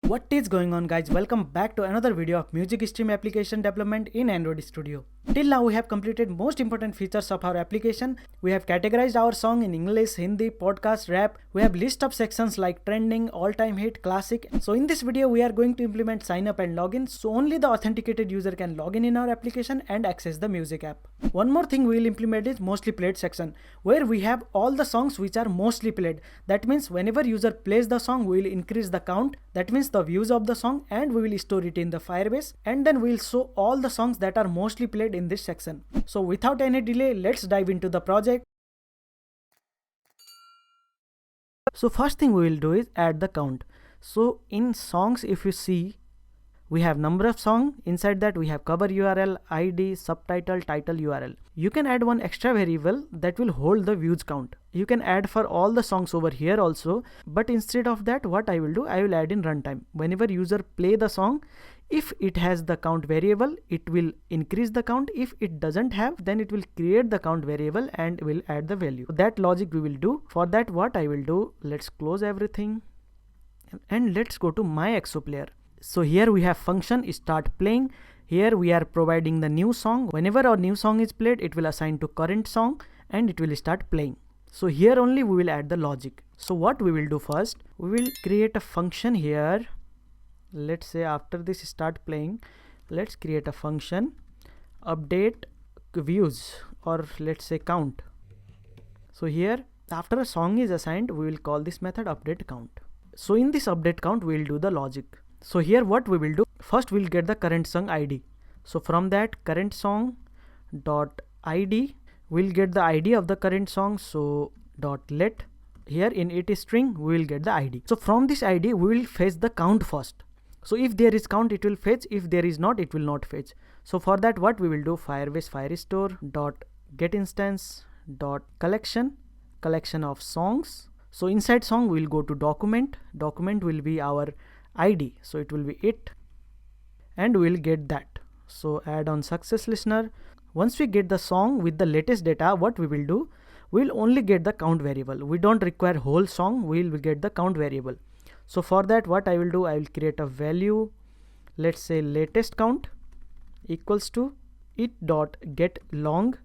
What is going on, guys? Welcome back to another video of music stream application development in Android Studio. Till now we have completed most important features of our application. We have categorized our song in English, Hindi, podcast, rap. We have list of sections like trending, all-time hit, classic. So in this video we are going to implement sign up and login. So only the authenticated user can log in our application and access the music app. One more thing we will implement is mostly played section, where we have all the songs which are mostly played. That means whenever user plays the song, we will increase the count. That means the views of the song, and we will store it in the Firebase, and then we will show all the songs that are mostly played in this section. So without any delay, let's dive into the project. So first thing we will do is add the count. So in songs, if you see, we have number of song. Inside that we have cover URL, ID, subtitle, title URL. You can add one extra variable that will hold the views count. You can add for all the songs over here also, but instead of that, what I will do, I will add in runtime. Whenever user play the song, if it has the count variable, it will increase the count. If it doesn't have, then it will create the count variable and will add the value. That logic we will do. For that, what I will do, let's close everything and let's go to my XO player. So here we have function start playing. Here we are providing the new song. Whenever our new song is played, it will assign to current song and it will start playing. So here only we will add the logic. So what we will do first, we will create a function here. Let's say after this start playing, let's create a function update views, or let's say count. So here after a song is assigned, we will call this method update count. So in this update count, we will do the logic. So here what we will do, first we'll get the current song ID. So from that current song dot ID, we'll get the ID of the current song. So dot let, here in it string we will get the ID. So from this ID we will fetch the count first. So if there is count, it will fetch. If there is not, it will not fetch. So for that, what we will do, Firebase firestore dot get instance dot collection of songs. So inside song we will go to document will be our ID, so it will be it, and we will get that. So add on success listener. Once we get the song with the latest data, what we will do, we will only get the count variable. We don't require whole song, we will get the count variable. So for that, what I will do, I will create a value, let's say latest count equals to it dot get long.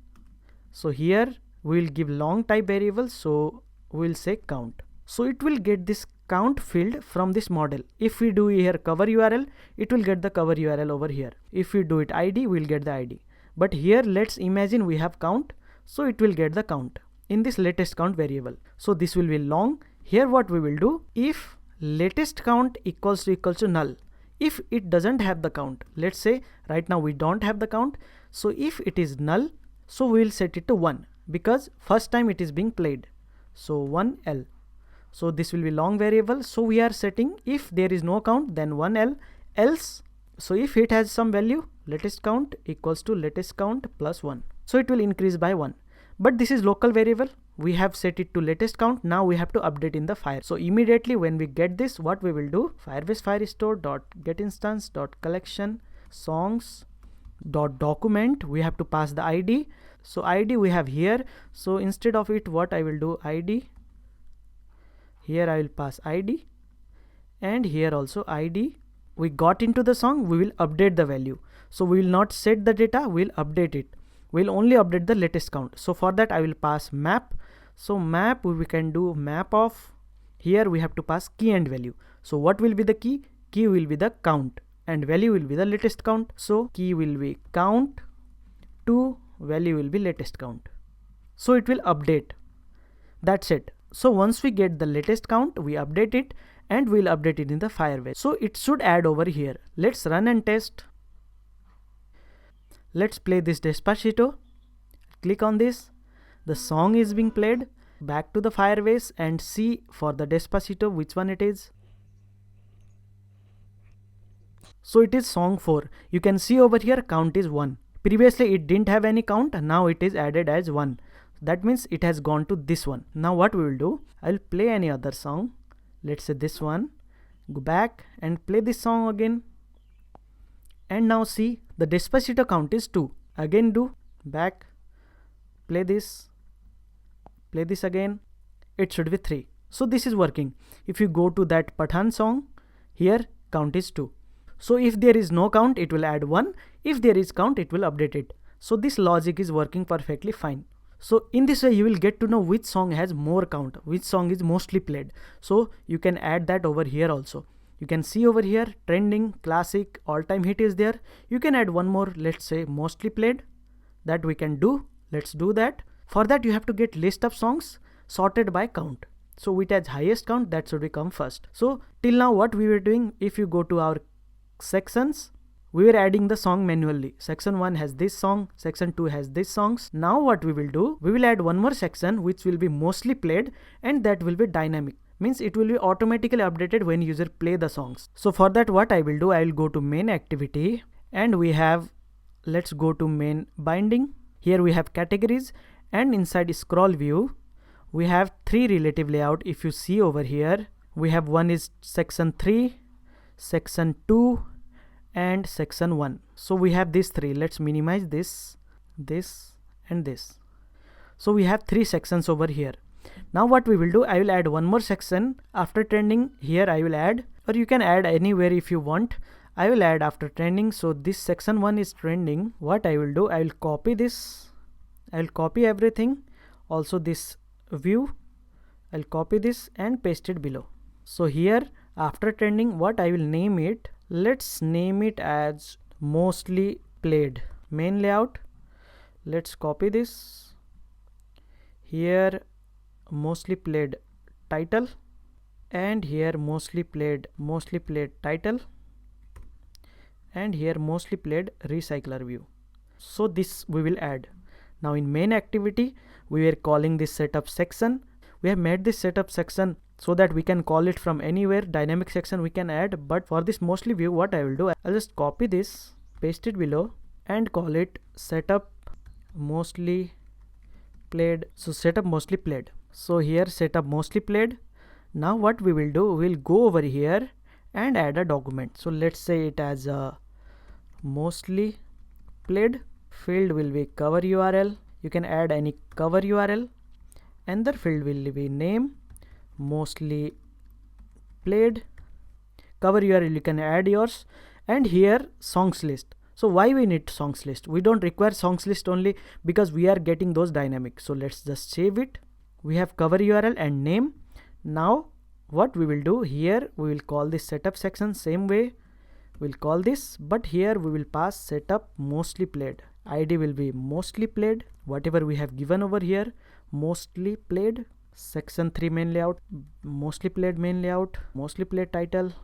So here we will give long type variable, so we will say count. So it will get this count field from this model. If we do here cover URL, it will get the cover URL over here. If we do it ID, we will get the ID. But here let's imagine we have count, so it will get the count in this latest count variable. So this will be long. Here what we will do, if latest count equals to null, if it doesn't have the count, let's say right now we don't have the count, so if it is null, so we will set it to 1 because first time it is being played. So 1L. So this will be long variable. So we are setting if there is no count, then 1L, else. So if it has some value, latest count equals to latest count plus 1. So it will increase by 1. But this is local variable. We have set it to latest count. Now we have to update in the fire. So immediately when we get this, what we will do, Firebase firestore dot get instance dot collection songs dot document. We have to pass the ID. So ID we have here. So instead of it, what I will do, ID. Here I will pass ID, and here also ID. We got into the song, we will update the value. So we will not set the data, we will update it. We will only update the latest count. So for that I will pass map. So map, we can do map of, here we have to pass key and value. So what will be the key? Key will be the count and value will be the latest count. So key will be count to value will be latest count. So it will update. That's it. So once we get the latest count, we update it and we'll update it in the Firebase. So it should add over here. Let's run and test. Let's play this Despacito. Click on this. The song is being played. Back to the Firebase and see for the Despacito which one it is. So it is song 4. You can see over here count is 1. Previously it didn't have any count. Now it is added as 1. That means it has gone to this one. Now what we will do, I'll play any other song. Let's say this one. Go back and play this song again. And now see the Despacito count is 2. Again do back, play this again. It should be 3. So this is working. If you go to that Pathan song, here count is 2. So if there is no count, it will add 1. If there is count, it will update it. So this logic is working perfectly fine. So in this way, you will get to know which song has more count, which song is mostly played. So you can add that over here also. You can see over here, trending, classic, all-time hit is there. You can add one more, let's say mostly played. That we can do. Let's do that. For that, you have to get list of songs sorted by count. So which has highest count, that should come first. So till now what we were doing, if you go to our sections, we were adding the song manually. Section 1 has this song, section 2 has this songs. Now what we will do, we will add one more section which will be mostly played, and that will be dynamic. Means it will be automatically updated when user play the songs. So for that, what I will do, I will go to main activity, and we have, let's go to main binding. Here we have categories, and inside scroll view we have 3 relative layout. If you see over here, we have one is section 3, section 2 and section 1. So we have these 3. Let's minimize this, this and this. So we have 3 sections over here. Now what we will do, I will add one more section after trending. Here I will add, or you can add anywhere if you want. I will add after trending. So this section 1 is trending. What I will do, I will copy this, I will copy everything, also this view, I'll copy this and paste it below. So here after trending, what I will name it, let's name it as mostly played. Main layout, let's copy this. Here mostly played title, and here mostly played title, and here mostly played recycler view. So this we will add. Now in main activity, we were calling this setup section. We have made this setup section so that we can call it from anywhere. Dynamic section we can add, but for this mostly view, what I will do, I'll just copy this, paste it below and call it setup mostly played. So setup mostly played. So here setup mostly played. Now what we will do, we'll go over here and add a document. So let's say it as a mostly played. Field will be cover URL. You can add any cover URL. Another field will be name, mostly played. Cover URL you can add yours, and here songs list. So why we need songs list? We don't require songs list only because we are getting those dynamic. So let's just save it. We have cover URL and name. Now what we will do, here we will call this setup section same way. We'll call this, but here we will pass setup mostly played. ID will be mostly played, whatever we have given over here, mostly played. Section 3 main layout, mostly played main layout, mostly played title,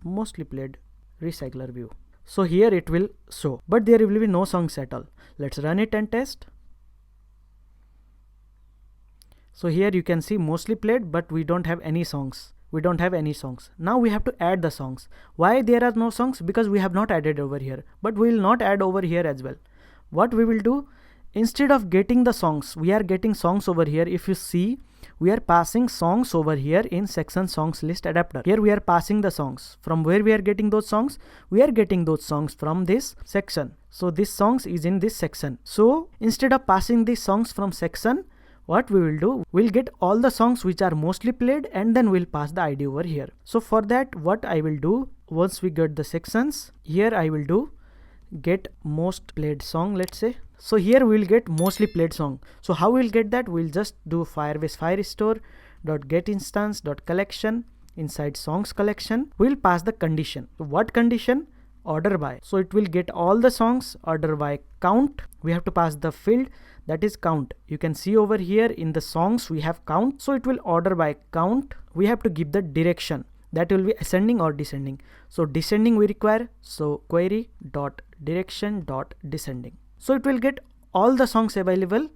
mostly played recycler view. So here it will show, but there will be no songs at all. Let's run it and test. So here you can see mostly played, but we don't have any songs. We don't have any songs. Now we have to add the songs. Why there are no songs? Because we have not added over here, but we will not add over here as well. What we will do, instead of getting the songs, we are getting songs over here. If you see, we are passing songs over here in section songs list adapter. Here we are passing the songs. From where we are getting those songs? We are getting those songs from this section. So this songs is in this section. So instead of passing these songs from section, what we will do, we'll get all the songs which are mostly played, and then we'll pass the ID over here. So for that, what I will do, once we get the sections, here I will do get most played song, let's say. So here we'll get mostly played song. So how we'll get that? We'll just do Firebase firestore.getInstance.collection. Inside songs collection, we'll pass the condition. So what condition? Order by. So it will get all the songs, order by count. We have to pass the field, that is count. You can see over here in the songs we have count, so it will order by count. We have to give the direction, that will be ascending or descending. So descending we require, so query dot direction dot descending. So it will get all the songs available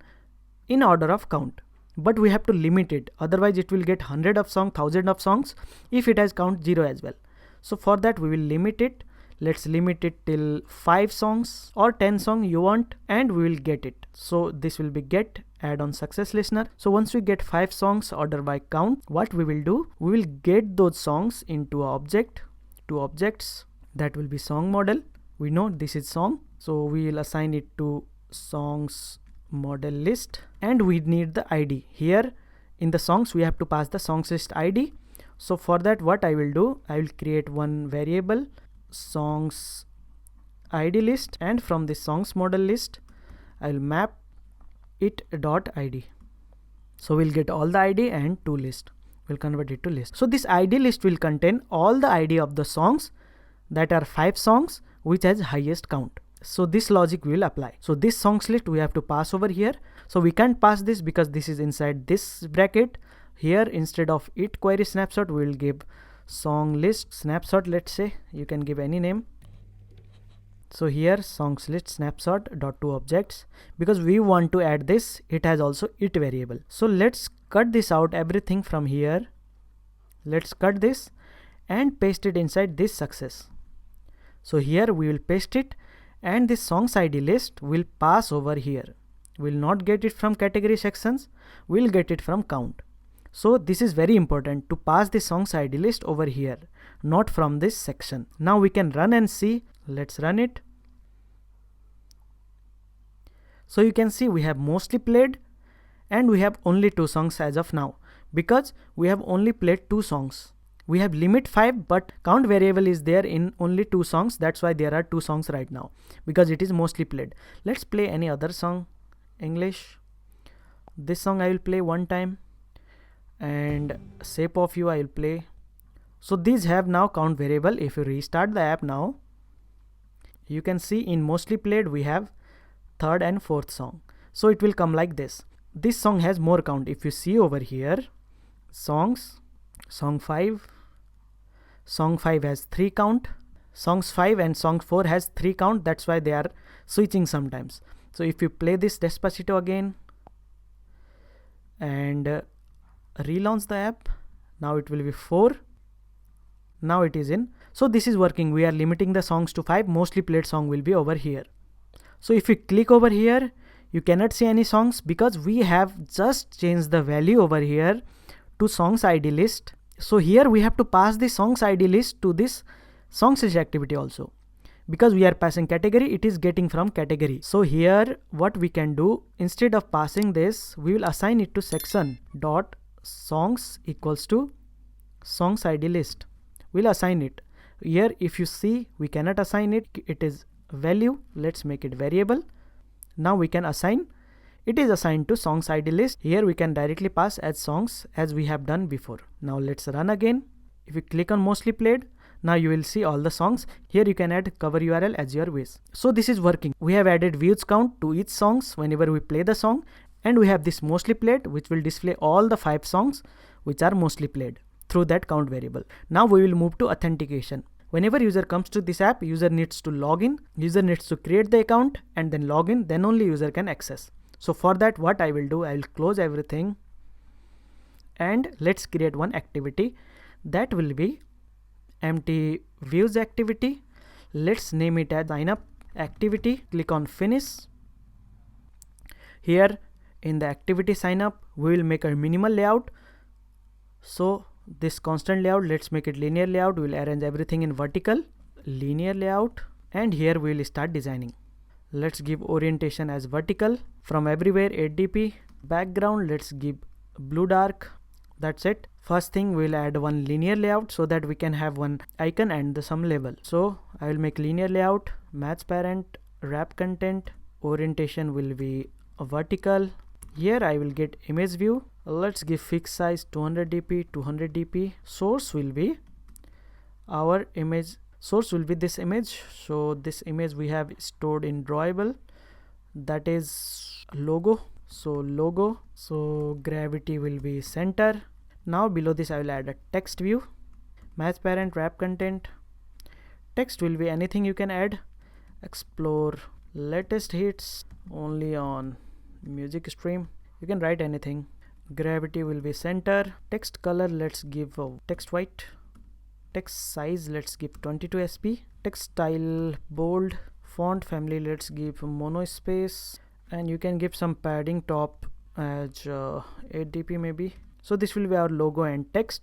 in order of count, but we have to limit it, otherwise it will get 100 of songs, 1000 of songs if it has count 0 as well. So for that we will limit it. Let's limit it till 5 songs or 10 songs you want, and we will get it. So this will be get add on success listener. So once we get 5 songs order by count, what we will do, we will get those songs into an object, 2 objects, that will be song model. We know this is song, so we will assign it to songs model list, and we need the ID. Here in the songs we have to pass the songs list ID. So for that, what I will do, I will create one variable songs id list, and from this songs model list I will map it dot id. So we'll get all the id and to list. We'll convert it to list. So this id list will contain all the id of the songs that are 5 songs which has highest count. So this logic will apply. So this songs list we have to pass over here. So we can't pass this because this is inside this bracket. Here instead of it query snapshot, we will give song list snapshot. Let's say you can give any name. So here songs list snapshot dot to objects, because we want to add this, it has also it variable. So let's cut this out, everything from here. Let's cut this and paste it inside this success. So here we will paste it, and this songs id list will pass over here. We'll not get it from category sections, we'll get it from count. So this is very important to pass the songs id list over here, not from this section. Now we can run and see. Let's run it. So you can see we have mostly played and we have only 2 songs as of now, because we have only played 2 songs. We have limit 5, but count variable is there in only 2 songs. That's why there are 2 songs right now, because it is mostly played. Let's play any other song. English. This song I will play one time, and Shape of You I will play. So these have now count variable. If you restart the app now, you can see in mostly played we have 3rd and 4th song. So it will come like this. This song has more count. If you see over here, songs, song 5 has 3 count, songs 5 and song 4 has 3 count. That's why they are switching sometimes. So if you play this Despacito again and relaunch the app, now it will be 4. Now it is in. So this is working. We are limiting the songs to 5. Mostly played song will be over here. So if you click over here, you cannot see any songs, because we have just changed the value over here to songs id list. So here we have to pass the songs id list to this songs list activity also, because we are passing category, it is getting from category. So here what we can do, instead of passing this, we will assign it to section dot songs equals to songs id list. We'll assign it. Here if you see, we cannot assign it, it is value. Let's make it variable. Now we can assign. It is assigned to songs id list. Here we can directly pass as songs as we have done before. Now let's run again. If you click on mostly played, now you will see all the songs. Here you can add cover URL as your wish. So this is working. We have added views count to each songs whenever we play the song, and we have this mostly played which will display all the 5 songs which are mostly played through that count variable. Now we will move to authentication. Whenever user comes to this app, user needs to log in, user needs to create the account and then log in, then only user can access. So for that, what I will do, I will close everything and let's create one activity that will be empty views activity. Let's name it as signup activity. Click on finish. Here in the activity signup, we will make a minimal layout. So this constant layout, let's make it linear layout. We'll arrange everything in vertical, linear layout, and here we will start designing. Let's give orientation as vertical. From everywhere 8dp. Background, let's give blue dark. That's it. First thing, we'll add one linear layout so that we can have one icon and some label. So I will make linear layout, match parent, wrap content, orientation will be vertical. Here I will get image view. Let's give fixed size 200dp, 200dp. Source will be our image. Source will be this image. So this image we have stored in drawable. That is logo. So logo. So gravity will be center. Now below this I will add a text view. Match parent, wrap content. Text will be anything you can add. Explore latest hits only on music stream. You can write anything. Gravity will be center. Text color, let's give text white. Text size, let's give 22 sp. Text style bold. Font family, let's give mono space, and you can give some padding top as 8dp maybe. So this will be our logo and text.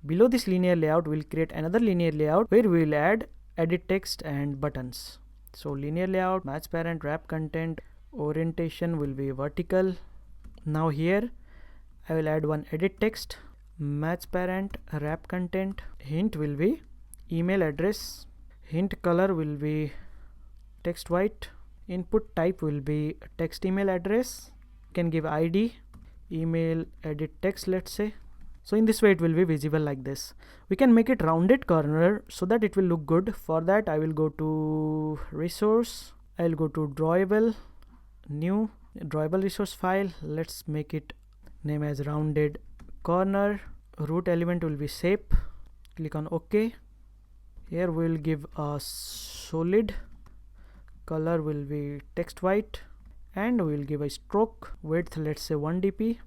Below this linear layout, we'll create another linear layout where we will add edit text and buttons. So linear layout, match parent, wrap content, orientation will be vertical. Now here I will add one edit text. match parent, wrap content, hint will be email address, hint color will be text white, input type will be text email address, you can give ID, email edit text, let's say. So in this way it will be visible like this. We can make it rounded corner so that it will look good. For that I will go to resource, I will go to drawable, new drawable resource file, let's make it name as rounded corner, root element will be shape, click on OK. Here we will give a solid, color will be text white, and we will give a stroke, width let's say 1 dp,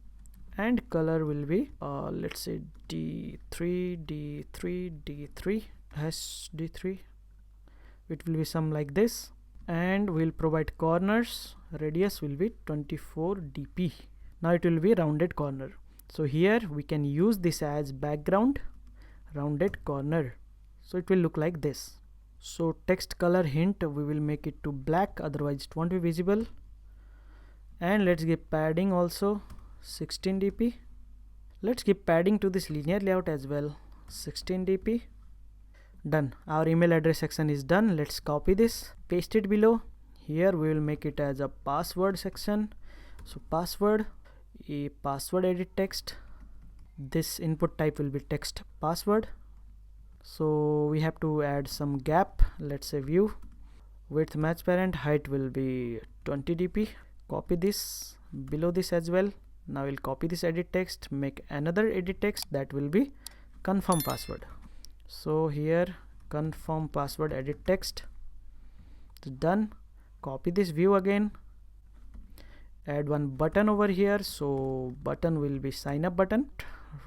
and color will be let's say d3 hash d3, it will be some like this, and we'll provide corners, radius will be 24 dp. Now it will be rounded corner. So here we can use this as background, rounded corner, so it will look like this. So text color hint we will make it to black, otherwise it won't be visible, and let's give padding also 16 dp. Let's give padding to this linear layout as well, 16 dp. Done. Our email address section is done. Let's copy this, paste it below. Here we will make it as a password section. So password, a password edit text, this input type will be text password. So we have to add some gap, let's say view, width match parent, height will be 20 dp. Copy this below this as well. Now we'll copy this edit text, make another edit text that will be confirm password. So here confirm password edit text, it's done. Copy this view again, add one button over here, so button will be sign up button,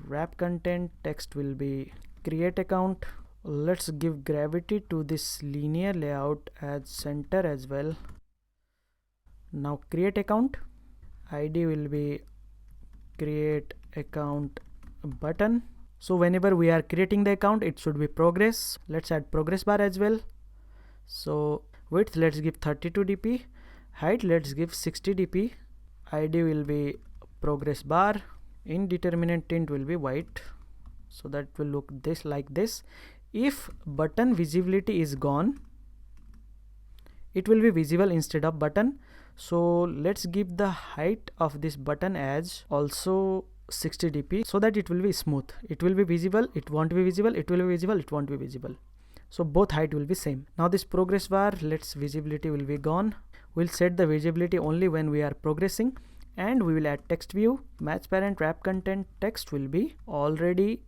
wrap content, text will be create account. Let's give gravity to this linear layout as center as well. Now create account, ID will be create account button. So whenever we are creating the account, it should be progress. Let's add progress bar as well. So width let's give 32 dp, height let's give 60 dp, ID will be progress bar, indeterminate tint will be white, so that will look this like this. If button visibility is gone, it will be visible instead of button. So let's give the height of this button as also 60 dp, so that it will be smooth. It will be visible, it won't be visible, it will be visible, it won't be visible. So both height will be same. Now this progress bar, let's visibility will be gone. We'll set the visibility only when we are progressing, and we will add text view, match parent, wrap content, text will be already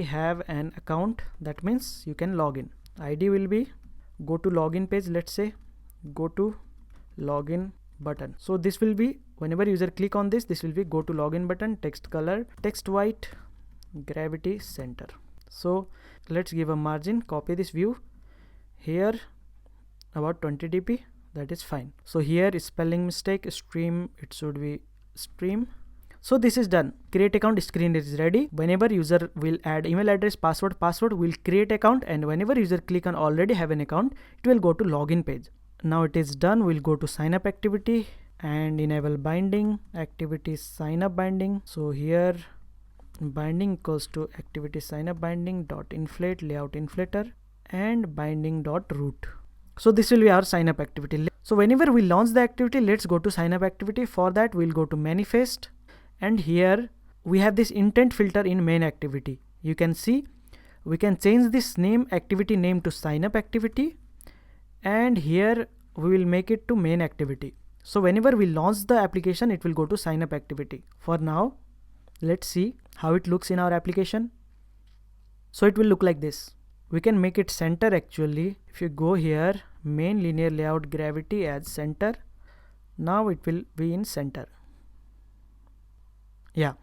have an account, that means you can log in. ID will be go to login page, let's say go to login button. So this will be whenever user click on this, this will be go to login button, text color text white, gravity center. So let's give a margin, copy this view here about 20 dp, that is fine. So here is spelling mistake, stream, it should be stream. So this is done. Create account screen is ready. Whenever user will add email address, password will create account, and whenever user click on already have an account, it will go to login page. Now it is done. We'll go to sign up activity and enable binding, activity sign up binding. So here binding equals to activity sign up binding dot inflate layout inflator and binding dot root. So this will be our sign up activity. So whenever we launch the activity, let's go to sign up activity. For that we'll go to manifest, and here we have this intent filter in main activity. You can see we can change this name, activity name, to sign up activity, and here we will make it to main activity. So whenever we launch the application, it will go to sign up activity. For now, let's see how it looks in our application. So it will look like this. We can make it center actually. If you go here, main linear layout gravity as center, now it will be in center. Yeah,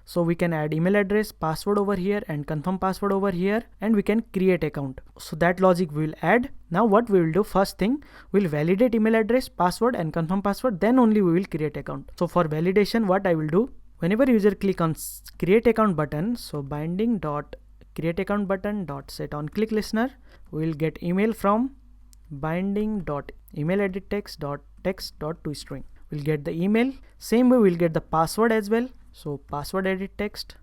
so we can add email address, password over here, and confirm password over here, and we can create account. So that logic we will add. Now what we will do, first thing, we'll validate email address, password, and confirm password, then only we will create account. So for validation, what I will do, whenever user click on create account button, so binding dot create account button dot set on click listener, we will get email from binding dot email edit text dot toString. We'll get the email. Same way we'll get the password as well. So password edit text,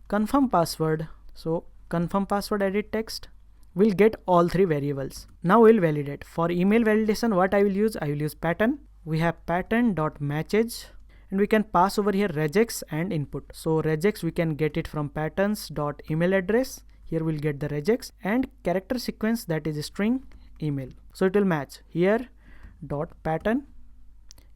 confirm password. So confirm password edit text. We'll get all three variables. Now we'll validate. For email validation, what I will use pattern. We have pattern.matches, and we can pass over here regex and input. So regex we can get it from patterns.email address. Here we'll get the regex and character sequence, that is string email. So it will match here dot pattern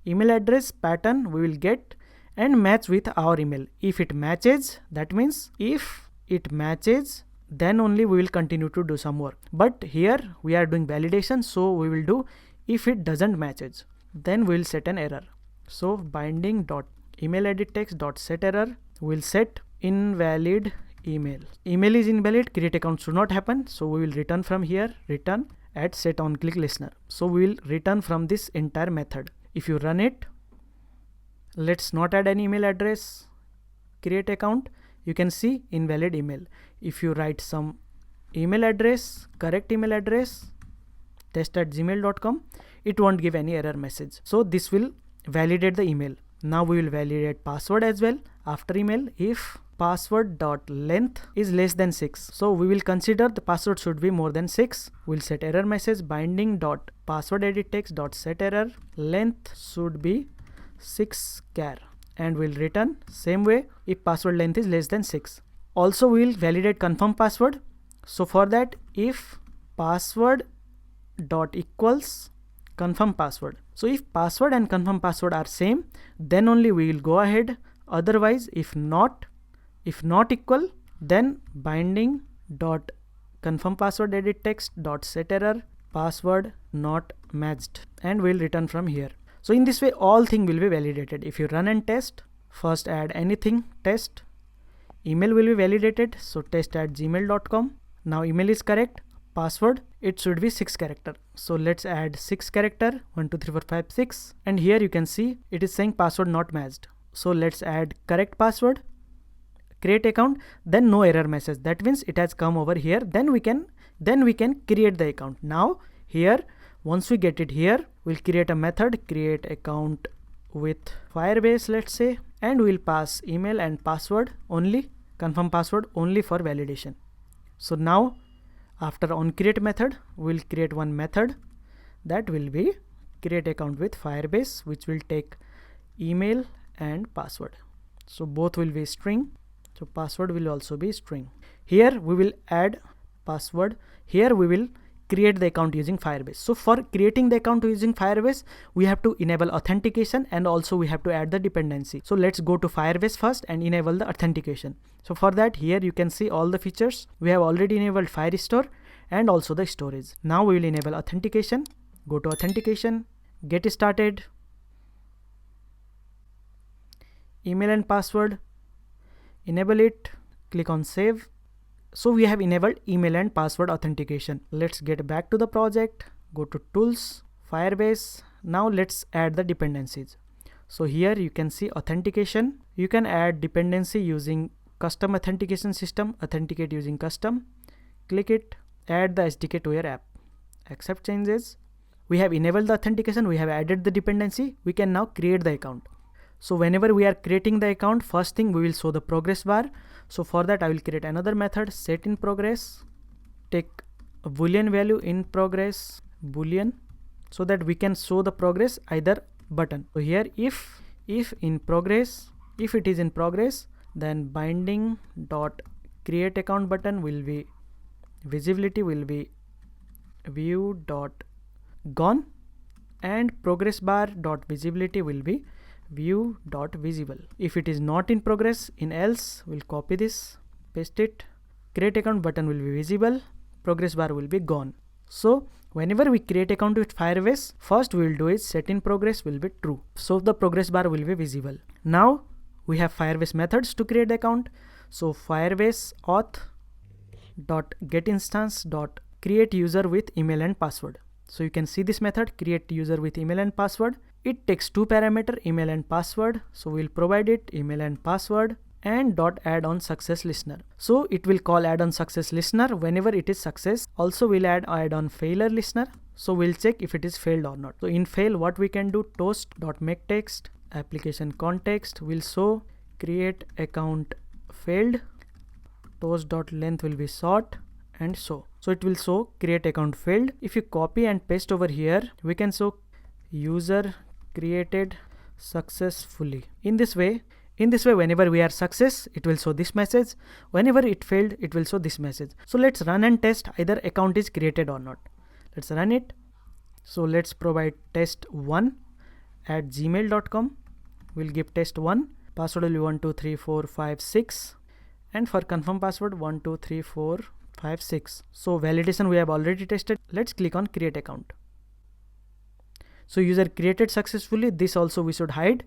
email address pattern we will get and match with our email. If it matches, that means if it matches, then only we will continue to do some work. But here we are doing validation, so we will do if it doesn't matches, then we will set an error. So binding dot email edit text dot set error will set invalid email. Email is invalid, create account should not happen, so we will return from here, return at set on click listener. So we will return from this entire method. If you run it, let's not add any email address, create account, you can see invalid email. If you write some email address, correct email address, test@gmail.com, it won't give any error message. So this will validate the email. Now we will validate password as well. After email, if password.length is less than 6, so we will consider the password should be more than 6. We'll set error message binding dot password edit text dot set error length should be 6 char, and we'll return same way if password length is less than 6. Also we will validate confirm password. So for that, if password dot equals confirm password, so if password and confirm password are same, then only we will go ahead. Otherwise, if not equal, then binding dot confirm password edit text dot set error password not matched, and we'll return from here. So in this way all thing will be validated. If you run and test, first add anything, test, email will be validated, so test@gmail.com. Now email is correct, password it should be 6 character, so let's add 6 character 1 2 3 4 5 6, and here you can see it is saying password not matched. So let's add correct password, create account, then no error message, that means it has come over here. Then we can create the account. Now here, once we get it here, we'll create a method, create account with Firebase, let's say, and we'll pass email and password only, confirm password only for validation. So now after on create method, we'll create one method that will be create account with Firebase, which will take email and password. So both will be string. So password will also be string. Here we will add password. Here we will create the account using Firebase. So for creating the account using Firebase, we have to enable authentication, and also we have to add the dependency. So let's go to Firebase first and enable the authentication. So for that, here you can see all the features. We have already enabled Firestore and also the storage. Now we will enable authentication. Go to authentication, get started, email and password, enable it, click on save. So we have enabled email and password authentication. Let's get back to the project, go to tools, Firebase. Now let's add the dependencies. So here you can see authentication. You can add dependency using custom authentication system, authenticate using custom. Click it, add the SDK to your app, accept changes. We have enabled the authentication, we have added the dependency. We can now create the account. So whenever we are creating the account, first thing we will show the progress bar. So for that I will create another method, set in progress, take a boolean value in progress, boolean, so that we can show the progress either button. So here if in progress, if it is in progress, then binding dot create account button will be visibility will be view dot gone, and progress bar dot visibility will be view dot visible. If it is not in progress, in else, we'll copy this, paste it, create account button will be visible, progress bar will be gone. So whenever we create account with Firebase, first we will do is set in progress will be true, so the progress bar will be visible. Now we have Firebase methods to create the account. So FirebaseAuth dot get instance dot create user with email and password. So you can see this method, create user with email and password. It takes two parameter, email and password. So we'll provide it email and password, and dot add on success listener. So it will call add on success listener whenever it is success. Also we'll add on failure listener. So we'll check if it is failed or not. So in fail, what we can do, toast dot make text application context will show create account failed, toast.length will be short, and so it will show create account failed. If you copy and paste over here, we can show user created successfully. In this way, whenever we are success, it will show this message. Whenever it failed, it will show this message. So let's run and test either account is created or not. Let's run it. So let's provide test1@gmail.com. We'll give test1. Password will be 123456, and for confirm password 123456. So validation we have already tested. Let's click on create account. So user created successfully. This also we should hide.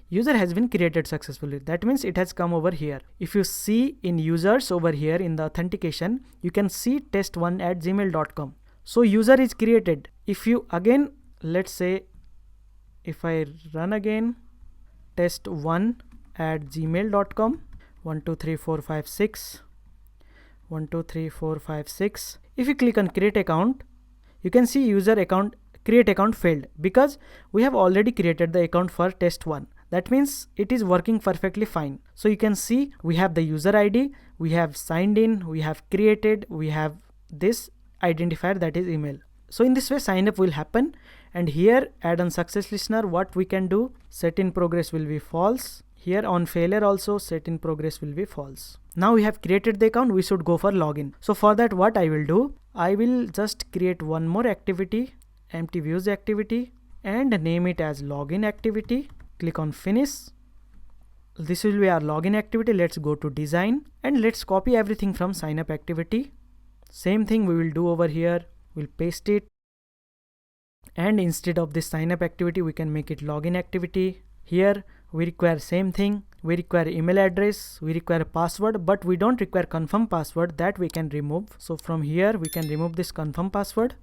User has been created successfully. That means it has come over here. If you see in users over here in the authentication, you can see test1@gmail.com. So user is created. If you again, let's say if I run again, test1@gmail.com, 123456, 123456. If you click on create account, you can see user account create account failed because we have already created the account for test1. That means it is working perfectly fine. So you can see we have the user ID, we have signed in, we have created, we have this identifier, that is email. So in this way sign up will happen. And here add on success listener, what we can do, set in progress will be false. Here on failure also set in progress will be false. Now we have created the account, we should go for login. So for that what I will do, I will just create one more activity, empty views activity, and name it as login activity. Click on finish. This will be our login activity. Let's go to design and let's copy everything from sign up activity. Same thing we will do over here. We'll paste it. And instead of this sign up activity, we can make it login activity. Here we require same thing. We require email address, we require password, but we don't require confirm password, that we can remove. So from here we can remove this confirm password.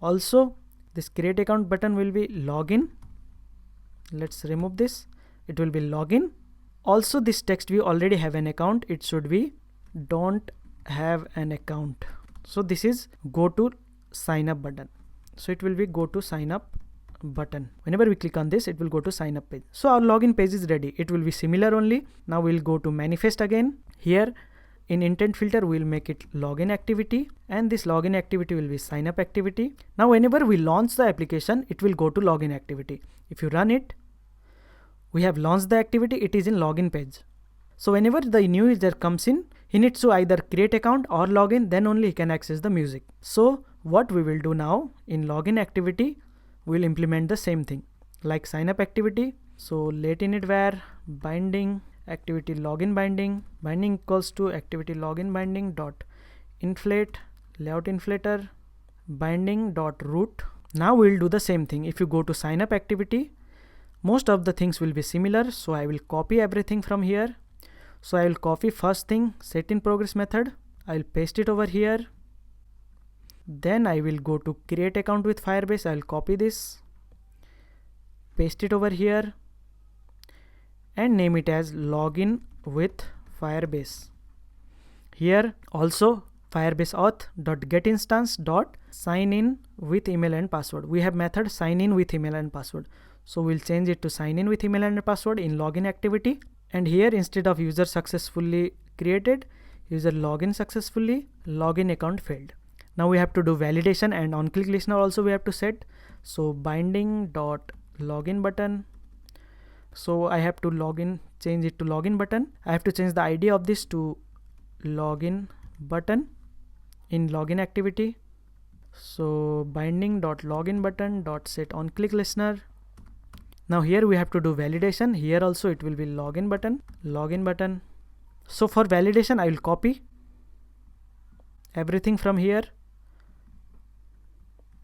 Also this create account button will be login. Let's remove this. It will be login. Also this text we already have an account. It should be don't have an account. So this is go to sign up button. So it will be go to sign up button. Whenever we click on this, it will go to sign up page. So our login page is ready. It will be similar only. Now we'll go to manifest again. Here in intent filter, we'll make it login activity, and this login activity will be sign up activity. Now whenever we launch the application, it will go to login activity. If you run it, we have launched the activity. It is in login page. So whenever the new user comes in, he needs to either create account or login, then only he can access the music. So what we will do now in login activity, we'll implement the same thing like sign up activity. So let init var binding activity login binding equals to activity login binding dot inflate layout inflator binding dot root. Now we'll do the same thing. If you go to sign up activity, most of the things will be similar. So I will copy everything from here. So I will copy first thing, set in progress method. I will paste it over here. Then I will go to create account with Firebase. I will copy this, paste it over here, and name it as login with Firebase. Here also FirebaseAuth.getInstance.sign in with email and password. We have method sign in with email and password. So we'll change it to sign in with email and password in login activity. And here instead of user successfully created, user login successfully, login account failed. Now we have to do validation, and on click listener also we have to set. So binding dot login button. So I have to login, change it to login button. I have to change the ID of this to login button in login activity. So binding dot login button dot set on click listener. Now here we have to do validation. Here also it will be login button, login button. So for validation, I will copy everything from here,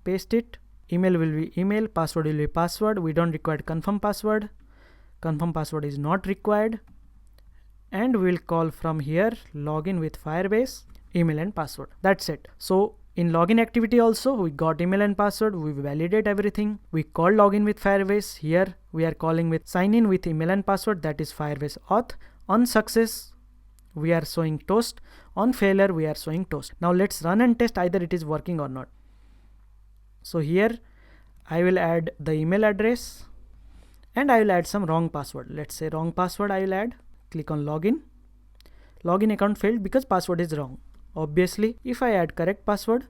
paste it. Email will be email, password will be password. We don't require confirm password. Confirm password is not required. And we'll call from here login with Firebase, email and password. That's it. So in login activity also we got email and password. We validate everything. We call login with Firebase. Here we are calling with sign in with email and password, that is FirebaseAuth. On success we are showing toast. On failure we are showing toast. Now let's run and test either it is working or not. So here I will add the email address and I will add some wrong password. Let's say wrong password I will add. Click on login. login account failed because password is wrong. Obviously, if I add correct password,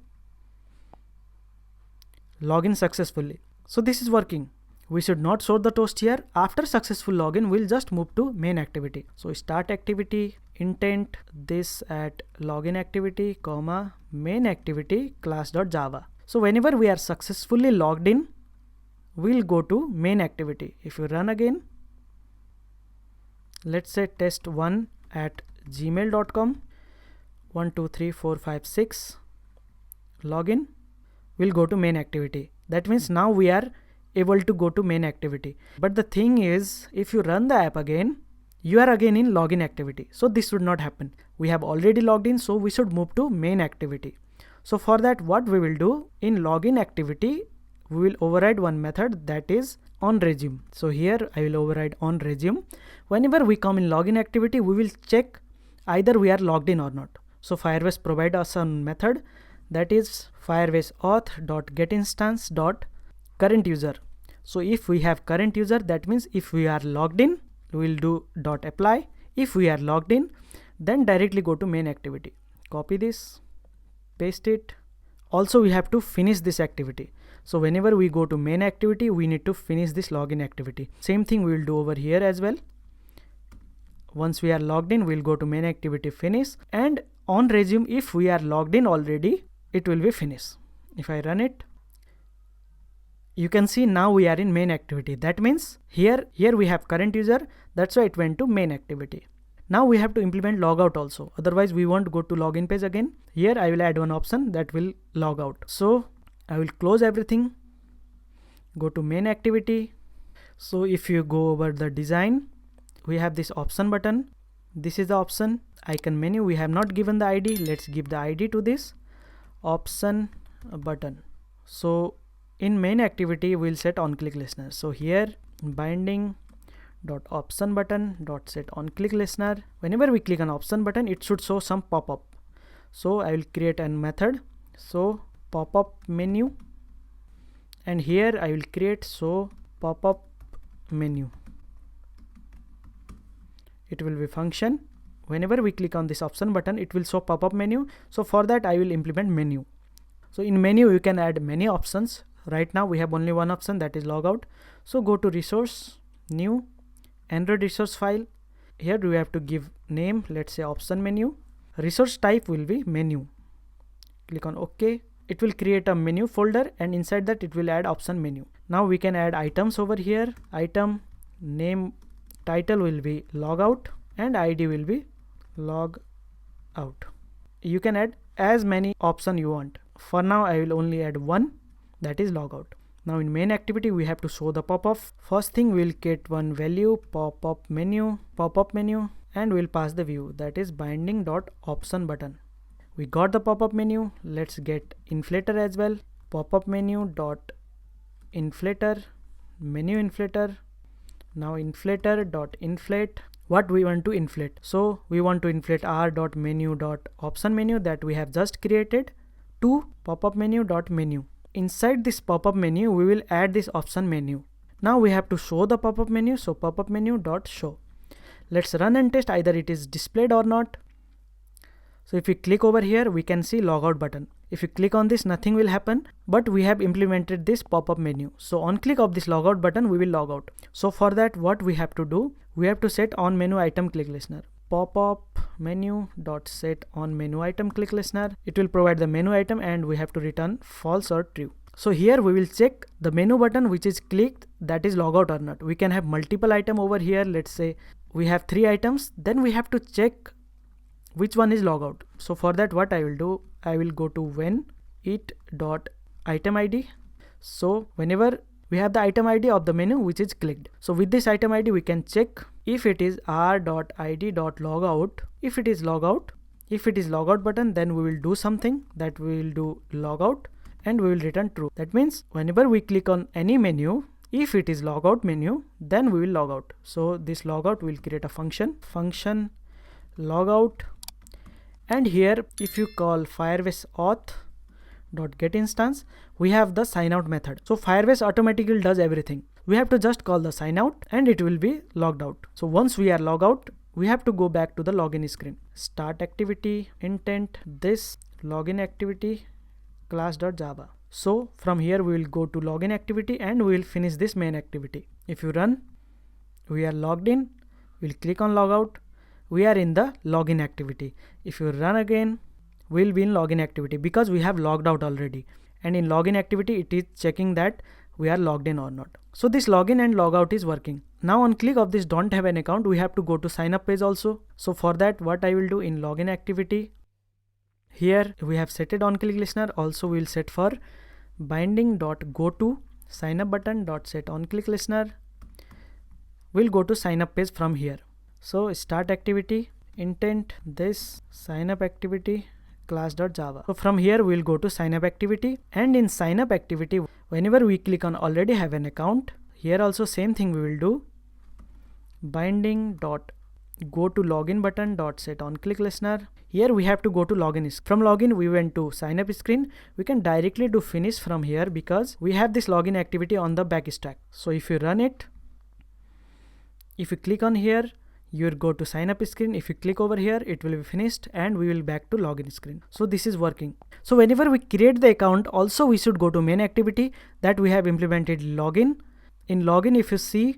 login successfully. So this is working. We should not show the toast here. After successful login, we'll just move to main activity. So start activity, intent this at login activity, comma, main activity class.java. So whenever we are successfully logged in, we'll go to main activity. If you run again, let's say test1 at gmail.com, 1 2 3 4 5 6, login, we'll go to main activity. That means now we are able to go to main activity. But the thing is, if you run the app again, you are again in login activity. So this should not happen. We have already logged in, so we should move to main activity. So for that, what we will do, in login activity, we will override one method, that is onResume. So here I will override onResume. Whenever we come in login activity, we will check either we are logged in or not. So Firebase provide us a method, that is FirebaseAuth.getInstance.current user. So if we have current user, that means if we are logged in, we will do .apply. If we are logged in, then directly go to main activity. Copy this, paste it. Also we have to finish this activity. So whenever we go to main activity, we need to finish this login activity. Same thing we will do over here as well. Once we are logged in, we'll go to main activity, finish, and on resume, if we are logged in already, it will be finished. If I run it, you can see now we are in main activity. That means here we have current user. That's why it went to main activity. Now we have to implement logout also. Otherwise we won't go to login page again. Here I will add one option that will log out. So I will close everything. Go to main activity. So if you go over the design, we have this option button. This is the option icon menu. We have not given the ID. Let's give the ID to this option button. So in main activity, we'll set on click listener. So here binding dot option button dot set on click listener. Whenever we click on option button, it should show some pop-up. So I will create a method. So pop-up menu, and here I will create so pop-up menu. It will be function. Whenever we click on this option button, it will show pop-up menu. So for that I will implement menu. So in menu you can add many options. Right now we have only one option, that is logout. So go to resource, new, Android resource file. Here we have to give name, let's say option menu. Resource type will be menu. Click on OK. It will create a menu folder, and inside that it will add option menu. Now we can add items over here. Item name, title will be logout, and ID will be logout. You can add as many options you want. For now I will only add one, that is logout. Now in main activity we have to show the pop-up. First thing we'll get one value, pop-up menu, and we'll pass the view, that is binding dot option button. We got the pop-up menu. Let's get inflator as well. Pop-up menu dot inflator, menu inflator. Now inflator dot inflate. What we want to inflate? So we want to inflate r.menu.option menu that we have just created to pop-up menu.menu. Inside this pop-up menu, we will add this option menu. Now we have to show the pop-up menu. So pop-up menu.show. Let's run and test either it is displayed or not. So if we click over here, we can see logout button. If you click on this, nothing will happen, but we have implemented this pop-up menu. So on click of this logout button, we will log out. So for that, what we have to do, we have to set on menu item click listener. Pop-up menu dot set on menu item click listener. It will provide the menu item, and we have to return false or true. So here we will check the menu button which is clicked, that is logout or not. We can have multiple item over here. Let's say we have 3 items. Then we have to check which one is logout. So for that, what I will do, I will go to when it dot item ID. So whenever we have the item ID of the menu which is clicked. So with this item ID we can check if it is r.id.logout. If it is logout, if it is logout button, then we will do something, that we will do logout, and we will return true. That means whenever we click on any menu, if it is logout menu, then we will log out. So this logout will create a function logout. And here if you call FirebaseAuth.getInstance, we have the sign out method. So Firebase automatically does everything. We have to just call the sign out and it will be logged out. So once we are logged out, we have to go back to the login screen. Start activity, intent, this login activity, class.java. So from here we will go to login activity and we will finish this main activity. If you run, we are logged in, we'll click on logout, we are in the login activity. If you run again, we'll be in login activity because we have logged out already, and in login activity it is checking that we are logged in or not. So this login and logout is working. Now on click of this don't have an account, we have to go to sign up page also. So for that, what I will do, in login activity, here we have set it on click listener. Also we will set for binding.go to sign up button.set on click listener. We'll go to sign up page from here. So start activity, intent, this sign up activity, class.java. So from here we'll go to sign up activity, and in sign up activity, whenever we click on already have an account, here also same thing we will do. Binding.go to login button.set on click listener. Here we have to go to login. From login we went to sign up screen. We can directly do finish from here because we have this login activity on the back stack. So if you run it, if you click on here, you will go to sign up screen. If you click over here, it will be finished and we will back to login screen. So this is working. So whenever we create the account, also we should go to main activity that we have implemented login. In login, if you see,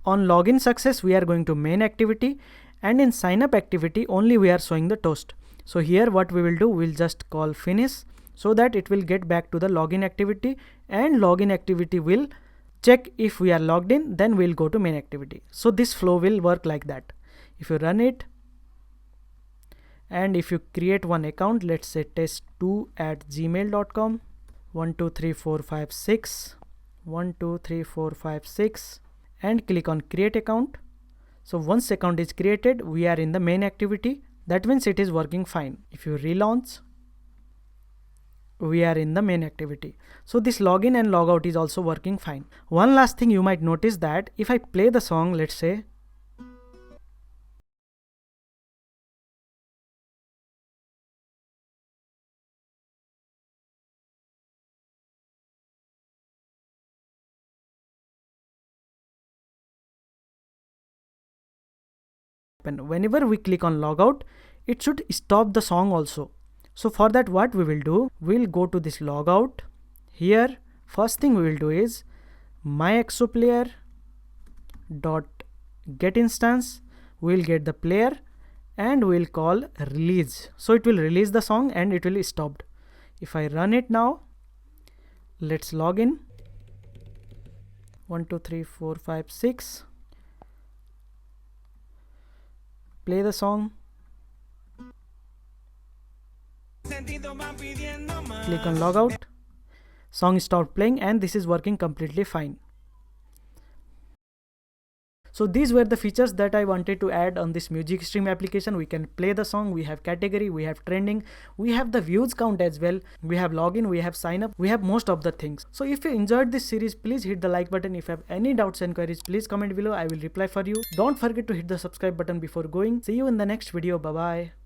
on login success, we are going to main activity, and in sign up activity only we are showing the toast. So here what we will do, we'll just call finish so that it will get back to the login activity, and login activity will check if we are logged in, then we'll go to main activity. So this flow will work like that. If you run it, and if you create one account, let's say test2@gmail.com, 123456, 123456, and click on create account. So once account is created, we are in the main activity. That means it is working fine. If you relaunch, we are in the main activity. So this login and logout is also working fine. One last thing you might notice that if I play the song, let's say, whenever we click on logout, it should stop the song also. So for that, what we will do, we'll go to this logout. Here first thing we will do is myexoplayer dot get instance, we'll get the player and we'll call release. So it will release the song and it will be stopped. If I run it now, let's log in. 123456, play the song, click on logout, song stopped playing, and this is working completely fine. So these were the features that I wanted to add on this music stream application. We can play the song, we have category, we have trending, we have the views count as well, we have login, we have sign up, we have most of the things. So if you enjoyed this series, please hit the like button. If you have any doubts and queries, please comment below, I will reply for you. Don't forget to hit the subscribe button before going. See you in the next video. Bye bye.